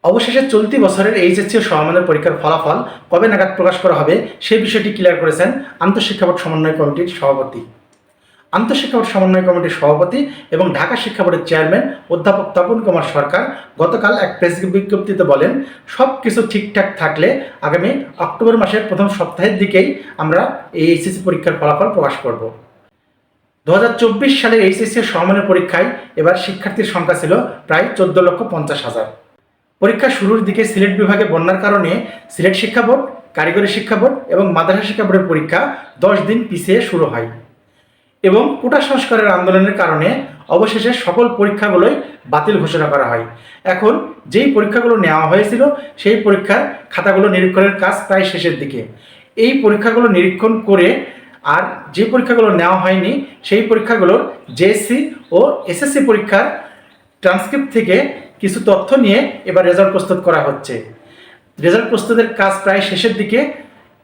অবশেষে চলতি বছরের এইচএসসি ও সমমানের পরীক্ষার ফলাফল কবে নাগাদ প্রকাশ করা হবে সেই বিষয়টি ক্লিয়ার করেছেন আন্তঃশিক্ষা বোর্ড সমন্বয় কমিটির সভাপতি। আন্তঃশিক্ষা বোর্ড সমন্বয় কমিটির সভাপতি এবং ঢাকা শিক্ষা বোর্ডের চেয়ারম্যান অধ্যাপক তপন কুমার সরকার গতকাল এক প্রেস বিজ্ঞপ্তিতে বলেন, সব কিছু ঠিকঠাক থাকলে আগামী অক্টোবর মাসের প্রথম সপ্তাহের দিকেই আমরা এই এইচএসসি পরীক্ষার ফলাফল প্রকাশ করব। 2024 সালের এইচএসসি সমমানের পরীক্ষায় এবার শিক্ষার্থীর সংখ্যা ছিল প্রায় 14,50,000। পরীক্ষা শুরুর দিকে সিলেট বিভাগে বন্যার কারণে সিলেট শিক্ষা বোর্ড, কারিগরি শিক্ষা বোর্ড এবং মাদ্রাসা শিক্ষা বোর্ডের পরীক্ষা 10 দিন পিছিয়ে শুরু হয় এবং কোটা সংস্কারের আন্দোলনের কারণে অবশেষে সকল পরীক্ষাগুলোই বাতিল ঘোষণা করা হয়। এখন যেই পরীক্ষাগুলো নেওয়া হয়েছিল সেই পরীক্ষার খাতাগুলো নিরীক্ষণের কাজ প্রায় শেষের দিকে। এই পরীক্ষাগুলো নিরীক্ষণ করে আর যে পরীক্ষাগুলো নেওয়া হয়নি সেই পরীক্ষাগুলোর জেএসসি ও এসএসসি পরীক্ষার ট্রান্সক্রিপ্ট থেকে কিছু তথ্য নিয়ে এবার রেজাল্ট প্রস্তুত করা হচ্ছে। রেজাল্ট প্রস্তুতের কাজ প্রায় শেষের দিকে।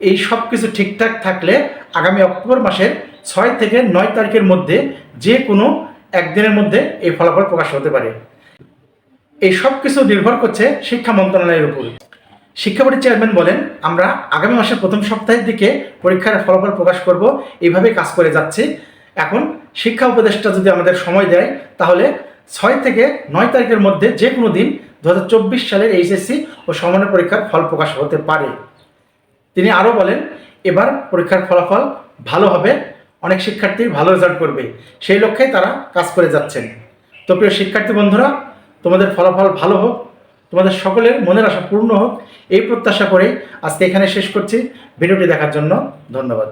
এই সব কিছু ঠিকঠাক থাকলে আগামী অক্টোবর মাসের 6 থেকে 9 তারিখের মধ্যে যে কোনো একদিনের মধ্যে এই ফলাফল প্রকাশ হতে পারে। এই সব কিছু নির্ভর করছে শিক্ষা মন্ত্রণালয়ের উপর। শিক্ষা বোর্ডের চেয়ারম্যান বলেন, আমরা আগামী মাসের প্রথম সপ্তাহের দিকে পরীক্ষার ফলাফল প্রকাশ করব, এইভাবে কাজ করে যাচ্ছি। এখন শিক্ষা উপদেষ্টা যদি আমাদের সময় দেয় তাহলে 6 থেকে 9 তারিখের মধ্যে যে কোনো দিন 2024 সালের এইচএসসি ও সমমানের পরীক্ষার ফল প্রকাশ হতে পারে। তিনি আরও বলেন, এবার পরীক্ষার ফলাফল ভালো হবে, অনেক শিক্ষার্থী ভালো রেজাল্ট করবে, সেই লক্ষ্যেই তারা কাজ করে যাচ্ছেন। তো প্রিয় শিক্ষার্থী বন্ধুরা, তোমাদের ফলাফল ভালো হোক, তোমাদের সকলের মনের আশা পূর্ণ হোক, এই প্রত্যাশা করেই আজকে এখানে শেষ করছি। ভিডিওটি দেখার জন্য ধন্যবাদ।